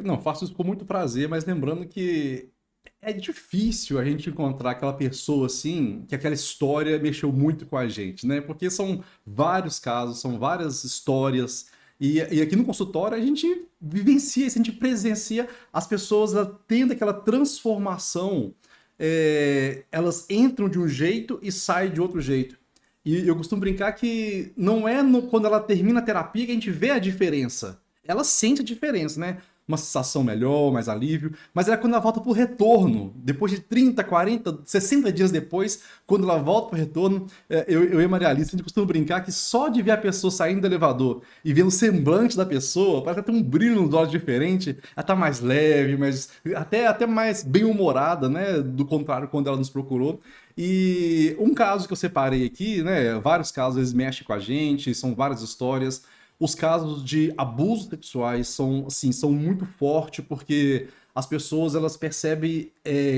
Não, faço isso com muito prazer, mas lembrando que é difícil a gente encontrar aquela pessoa assim, que aquela história mexeu muito com a gente, né? Porque são vários casos, são várias histórias, e aqui no consultório a gente vivencia isso, a gente presencia as pessoas tendo aquela transformação, elas entram de um jeito e saem de outro jeito. E eu costumo brincar que não é quando ela termina a terapia que a gente vê a diferença. Ela sente a diferença, né? Uma sensação melhor, mais alívio, mas é quando ela volta pro retorno, depois de 30, 40, 60 dias depois, quando ela volta pro retorno, eu e a Maria Alice, a gente costuma brincar que só de ver a pessoa saindo do elevador e ver o semblante da pessoa, parece que ela tem um brilho nos olhos diferente, ela tá mais leve, mas até mais bem-humorada, né? Do contrário, quando ela nos procurou. E um caso que eu separei aqui, né? Vários casos, eles mexem com a gente, são várias histórias. Os casos de abusos sexuais são, assim, são muito fortes porque as pessoas elas percebem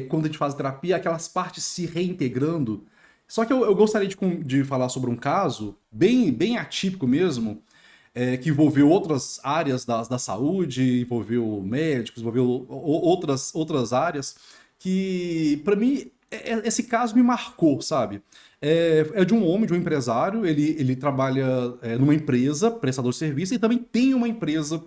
quando a gente faz terapia aquelas partes se reintegrando. Só que eu gostaria de falar sobre um caso bem atípico mesmo, que envolveu outras áreas da saúde, envolveu médicos, envolveu outras áreas, que para mim esse caso me marcou, sabe? É de um homem, de um empresário, ele trabalha numa empresa, prestador de serviço, e também tem uma empresa.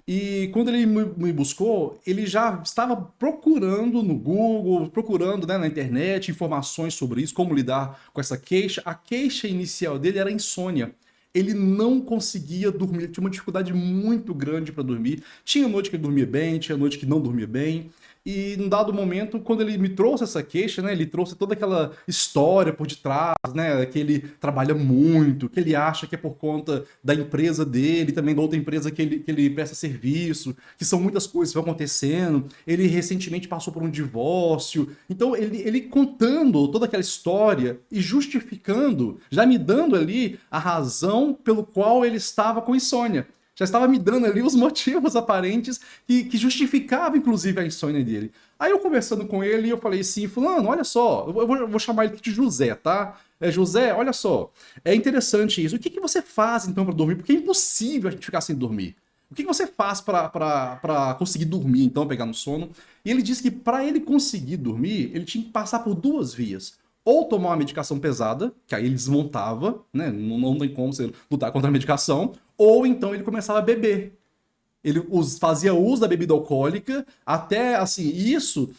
E quando ele me buscou, ele já estava procurando no Google, procurando, né, na internet informações sobre isso, como lidar com essa queixa. A queixa inicial dele era insônia. Ele não conseguia dormir, ele tinha uma dificuldade muito grande para dormir. Tinha noite que ele dormia bem, tinha noite que não dormia bem. E num dado momento, quando ele me trouxe essa queixa, né, ele trouxe toda aquela história por detrás, né, que ele trabalha muito, que ele acha que é por conta da empresa dele, também da outra empresa que ele presta serviço, que são muitas coisas que vão acontecendo. Ele recentemente passou por um divórcio. Então, ele contando toda aquela história e justificando, já me dando ali a razão pelo qual ele estava com insônia. Já estava me dando ali os motivos aparentes que justificavam, inclusive, a insônia dele. Aí eu conversando com ele, eu falei assim, fulano, olha só, eu vou chamar ele de José, tá? José, olha só, é interessante isso. O que você faz, então, para dormir? Porque é impossível a gente ficar sem dormir. O que você faz para conseguir dormir, então, pegar no sono? E ele disse que para ele conseguir dormir, ele tinha que passar por duas vias. Ou tomar uma medicação pesada, que aí ele desmontava, né? Não tem como você lutar contra a medicação, ou então ele começava a beber. Ele fazia uso da bebida alcoólica, até assim, isso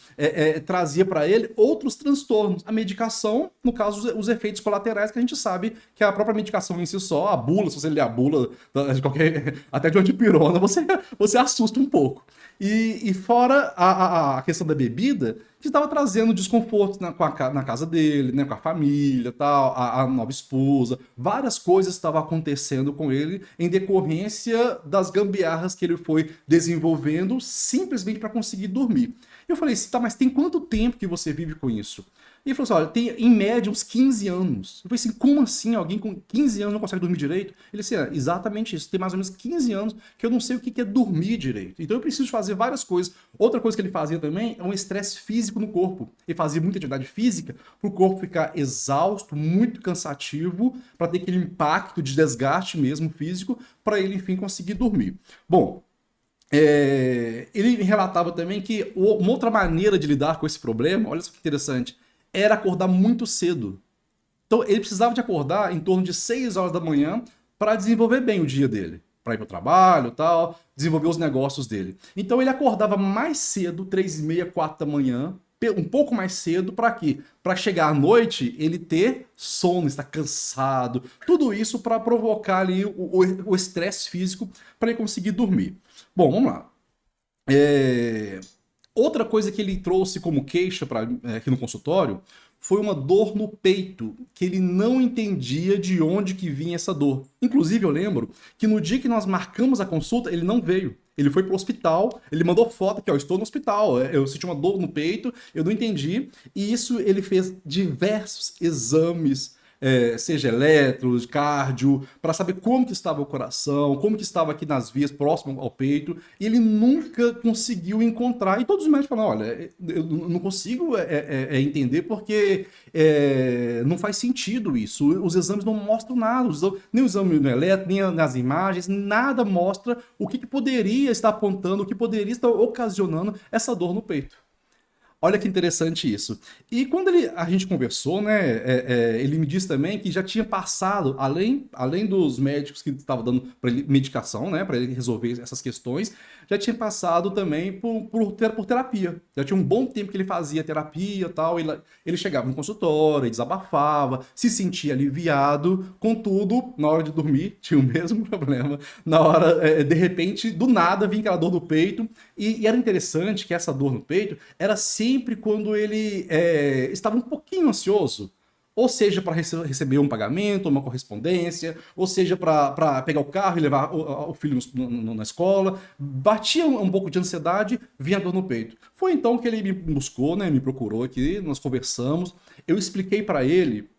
trazia para ele outros transtornos. A medicação, no caso, os efeitos colaterais, que a gente sabe que a própria medicação em si só, a bula, se você ler a bula de qualquer, até de uma dipirona, você assusta um pouco. E fora a questão da bebida, que estava trazendo desconforto na casa dele, né, com a família, tal, a nova esposa, várias coisas estavam acontecendo com ele em decorrência das gambiarras que ele foi desenvolvendo simplesmente para conseguir dormir. Eu falei assim, tá, mas tem quanto tempo que você vive com isso? E ele falou assim, olha, tem em média uns 15 anos. Eu falei assim, como assim? Alguém com 15 anos não consegue dormir direito? Ele disse, exatamente isso. Tem mais ou menos 15 anos que eu não sei o que é dormir direito. Então eu preciso fazer várias coisas. Outra coisa que ele fazia também é um estresse físico no corpo. Ele fazia muita atividade física para o corpo ficar exausto, muito cansativo, para ter aquele impacto de desgaste mesmo físico, para ele, enfim, conseguir dormir. Bom, ele relatava também que uma outra maneira de lidar com esse problema, olha só que interessante, era acordar muito cedo. Então ele precisava de acordar em torno de 6 horas da manhã para desenvolver bem o dia dele, para ir para o trabalho, tal, desenvolver os negócios dele. Então ele acordava mais cedo, 3:30, 4 da manhã, um pouco mais cedo, para quê? Para chegar à noite ele ter sono, estar cansado, tudo isso para provocar ali o estresse físico para ele conseguir dormir. Bom, vamos lá. É, Outra coisa que ele trouxe como queixa aqui no consultório foi uma dor no peito, que ele não entendia de onde que vinha essa dor. Inclusive, eu lembro que no dia que nós marcamos a consulta, ele não veio. Ele foi pro hospital, ele mandou foto aqui, ó, estou no hospital, eu senti uma dor no peito, eu não entendi. E isso ele fez diversos exames, seja eletro, cardio, para saber como que estava o coração, como que estava aqui nas vias próximo ao peito, e ele nunca conseguiu encontrar. E todos os médicos falaram, olha, eu não consigo entender porque não faz sentido isso. Os exames não mostram nada, nem o exame no eletro, nem nas imagens, nada mostra o que poderia estar apontando, o que poderia estar ocasionando essa dor no peito. Olha que interessante isso. E quando a gente conversou, né, ele me disse também que já tinha passado, além dos médicos que estavam dando para ele medicação, né, para ele resolver essas questões, já tinha passado também por terapia. Já tinha um bom tempo que ele fazia terapia e tal. Ele chegava no consultório, ele desabafava, se sentia aliviado. Contudo, na hora de dormir, tinha o mesmo problema. Na hora, de repente, do nada, vinha aquela dor no peito. E era interessante que essa dor no peito era sempre quando ele estava um pouquinho ansioso. Ou seja, para receber um pagamento, uma correspondência, ou seja, para pegar o carro e levar o filho na escola. Batia um pouco de ansiedade, vinha dor no peito. Foi então que ele me buscou, né, me procurou aqui, nós conversamos. Eu expliquei para ele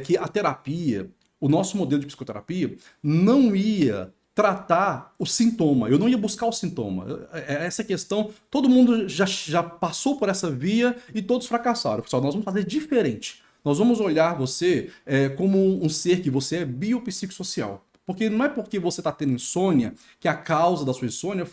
que a terapia, o nosso modelo de psicoterapia, não ia tratar o sintoma, eu não ia buscar o sintoma. Essa questão, todo mundo já passou por essa via e todos fracassaram. Pessoal, nós vamos fazer diferente. Nós vamos olhar você como um ser que você é biopsicossocial. Porque não é porque você está tendo insônia que a causa da sua insônia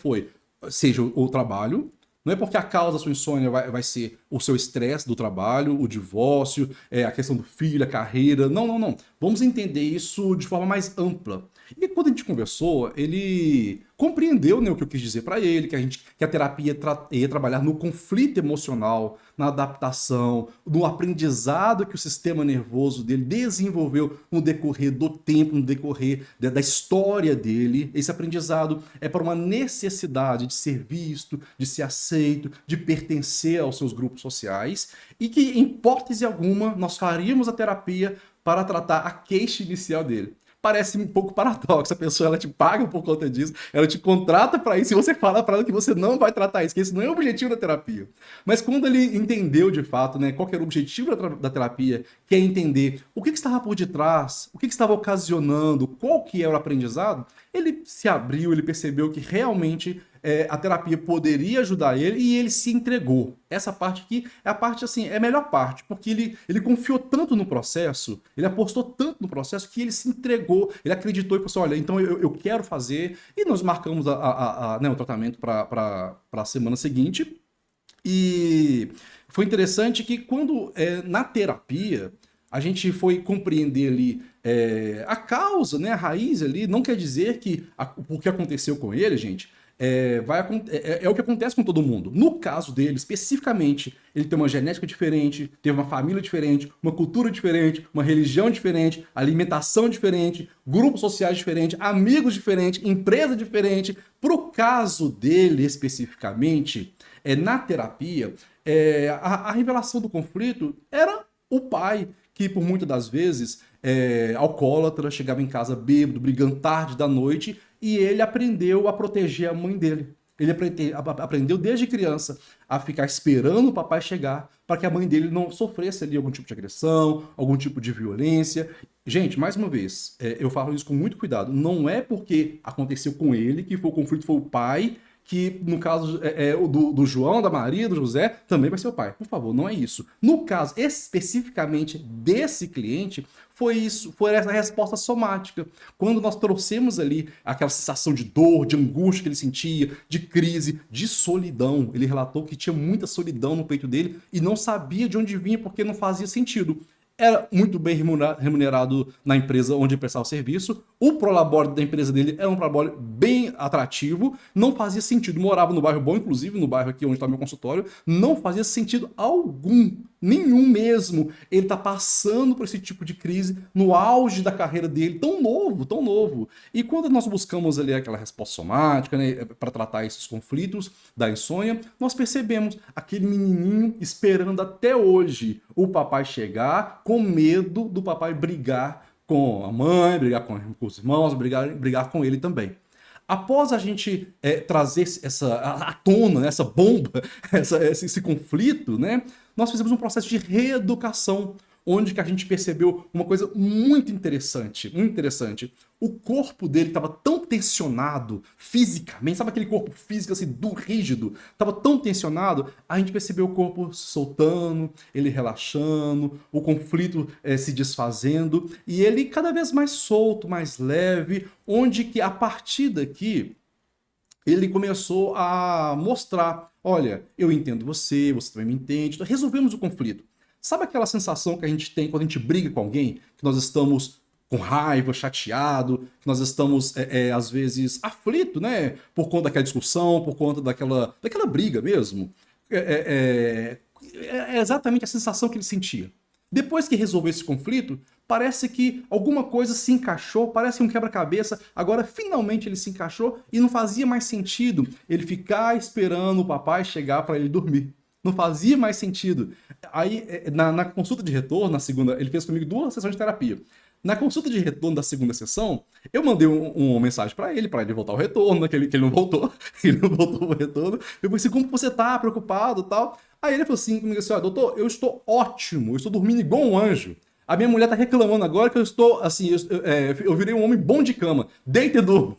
seja o trabalho, não é porque a causa da sua insônia vai ser o seu estresse do trabalho, o divórcio, a questão do filho, a carreira. Não, não, não. Vamos entender isso de forma mais ampla. E quando a gente conversou, ele compreendeu, né, o que eu quis dizer para ele, que a terapia ia trabalhar no conflito emocional, na adaptação, no aprendizado que o sistema nervoso dele desenvolveu no decorrer do tempo, no decorrer da história dele. Esse aprendizado é para uma necessidade de ser visto, de ser aceito, de pertencer aos seus grupos sociais, e que, em hipótese alguma, nós faríamos a terapia para tratar a queixa inicial dele. Parece um pouco paradoxo, a pessoa ela te paga por conta disso, ela te contrata para isso e você fala para ela que você não vai tratar isso, que esse não é o objetivo da terapia. Mas quando ele entendeu de fato, né, qual que era o objetivo da terapia, que é entender o que estava por detrás, o que estava ocasionando, qual que era o aprendizado, ele se abriu, ele percebeu que realmente a terapia poderia ajudar ele e ele se entregou. Essa parte aqui é a parte, assim, é a melhor parte, porque ele confiou tanto no processo, ele apostou tanto no processo que ele se entregou, ele acreditou e falou assim, olha, então eu quero fazer, e nós marcamos né, o tratamento para a semana seguinte. E foi interessante que quando na terapia a gente foi compreender ali a causa, né, a raiz ali, não quer dizer que o que aconteceu com ele, gente, é o que acontece com todo mundo. No caso dele, especificamente, ele tem uma genética diferente, teve uma família diferente, uma cultura diferente, uma religião diferente, alimentação diferente, grupos sociais diferentes, amigos diferentes, empresa diferente. Pro caso dele, especificamente, na terapia, a revelação do conflito era o pai, que por muitas das vezes alcoólatra, chegava em casa bêbado, brigando tarde da noite, e ele aprendeu a proteger a mãe dele. Ele aprendeu desde criança a ficar esperando o papai chegar para que a mãe dele não sofresse ali algum tipo de agressão, algum tipo de violência. Gente, mais uma vez, eu falo isso com muito cuidado. Não é porque aconteceu com ele que foi o conflito, foi o pai, que no caso do João, da Maria, do José, também vai ser o pai. Por favor, não é isso. No caso especificamente desse cliente, foi essa resposta somática. Quando nós trouxemos ali aquela sensação de dor, de angústia que ele sentia, de crise, de solidão. Ele relatou que tinha muita solidão no peito dele e não sabia de onde vinha porque não fazia sentido. Era muito bem remunerado na empresa onde ele prestava o serviço. O prolabore da empresa dele era um prolabore bem atrativo. Não fazia sentido. Morava no bairro bom, inclusive no bairro aqui onde está meu consultório. Não fazia sentido algum. Nenhum mesmo. Ele está passando por esse tipo de crise no auge da carreira dele. Tão novo, tão novo. E quando nós buscamos ali aquela resposta somática, né, para tratar esses conflitos da insônia, nós percebemos aquele menininho esperando até hoje o papai chegar, com medo do papai brigar com a mãe, brigar com os irmãos, brigar com ele também. Após a gente trazer à tona, né, essa bomba, esse conflito, né, nós fizemos um processo de reeducação, onde que a gente percebeu uma coisa muito interessante, muito interessante. O corpo dele estava tão tensionado fisicamente, sabe aquele corpo físico assim, rígido? Estava tão tensionado, a gente percebeu o corpo se soltando, ele relaxando, o conflito se desfazendo, e ele cada vez mais solto, mais leve, onde que a partir daqui ele começou a mostrar, olha, eu entendo você, você também me entende, então resolvemos o conflito. Sabe aquela sensação que a gente tem quando a gente briga com alguém? Que nós estamos com raiva, chateado, que nós estamos, às vezes, aflito, né? Por conta daquela discussão, por conta daquela briga mesmo. É exatamente a sensação que ele sentia. Depois que resolveu esse conflito, parece que alguma coisa se encaixou, parece um quebra-cabeça, agora finalmente ele se encaixou e não fazia mais sentido ele ficar esperando o papai chegar para ele dormir. Não fazia mais sentido. Aí, na consulta de retorno, na segunda, ele fez comigo 2 sessões de terapia. Na consulta de retorno da segunda sessão, eu mandei uma mensagem para ele voltar ao retorno, né, que ele não voltou, ele não voltou ao retorno. Eu falei assim, como você tá, preocupado e tal? Aí ele falou assim comigo assim, ó, doutor, eu estou ótimo, eu estou dormindo igual um anjo. A minha mulher tá reclamando agora que eu estou, assim, eu virei um homem bom de cama, deita e durmo.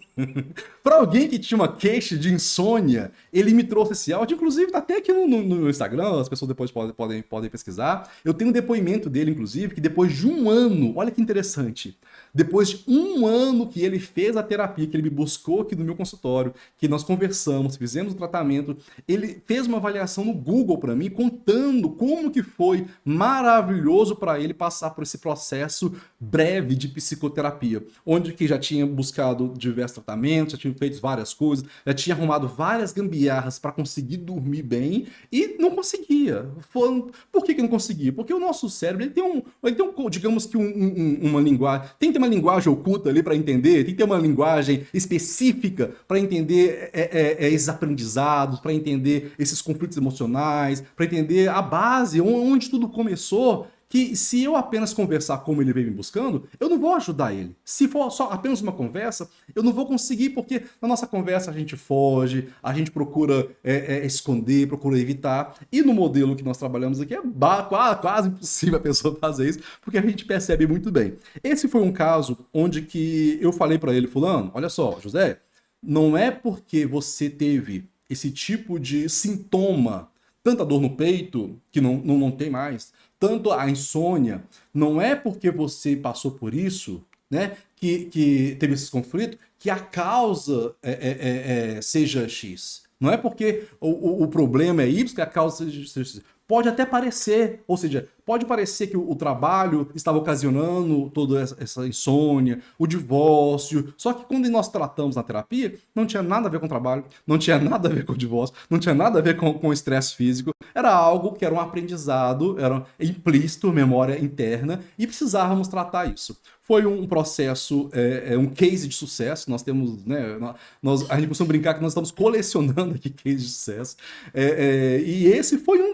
Para alguém que tinha uma queixa de insônia, ele me trouxe esse áudio, inclusive tá até aqui no Instagram, as pessoas depois podem pesquisar. Eu tenho um depoimento dele, inclusive, que depois de um ano, olha que interessante, depois de um ano que ele fez a terapia, que ele me buscou aqui no meu consultório, que nós conversamos, fizemos o tratamento, ele fez uma avaliação no Google para mim, contando como que foi maravilhoso para ele passar por esse processo breve de psicoterapia, onde que já tinha buscado diversos tratamentos, já tinha feito várias coisas, já tinha arrumado várias gambiarras para conseguir dormir bem e não conseguia. Por que não conseguia? Porque o nosso cérebro ele tem um digamos que uma linguagem, tem que ter uma linguagem oculta ali para entender, tem que ter uma linguagem específica para entender esses aprendizados, para entender esses conflitos emocionais, para entender a base, onde tudo começou, que se eu apenas conversar como ele veio me buscando, eu não vou ajudar ele. Se for só apenas uma conversa, eu não vou conseguir, porque na nossa conversa a gente foge, a gente procura esconder, procura evitar. E no modelo que nós trabalhamos aqui é quase impossível a pessoa fazer isso, porque a gente percebe muito bem. Esse foi um caso onde que eu falei para ele, fulano, olha só, José, não é porque você teve esse tipo de sintoma, tanta dor no peito, que não tem mais, tanto a insônia, não é porque você passou por isso, né, que teve esses conflitos, que a causa seja X. Não é porque o problema é Y que a causa seja X. Pode até parecer, ou seja, pode parecer que o trabalho estava ocasionando toda essa insônia, o divórcio, só que quando nós tratamos na terapia, não tinha nada a ver com o trabalho, não tinha nada a ver com o divórcio, não tinha nada a ver com o estresse físico, era algo que era um aprendizado, era implícito, memória interna, e precisávamos tratar isso. Foi um processo, um case de sucesso. Nós temos, né? A gente costuma brincar que nós estamos colecionando aqui cases de sucesso. E esse foi um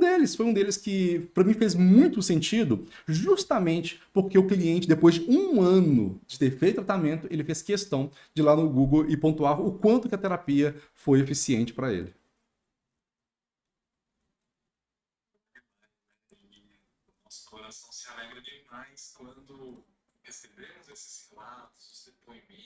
deles que para mim fez muito sentido, justamente porque o cliente, depois de um ano de ter feito tratamento, ele fez questão de ir lá no Google e pontuar o quanto que a terapia foi eficiente para ele. Nosso coração se alegra demais quando recebemos esses relatos, os depoimentos.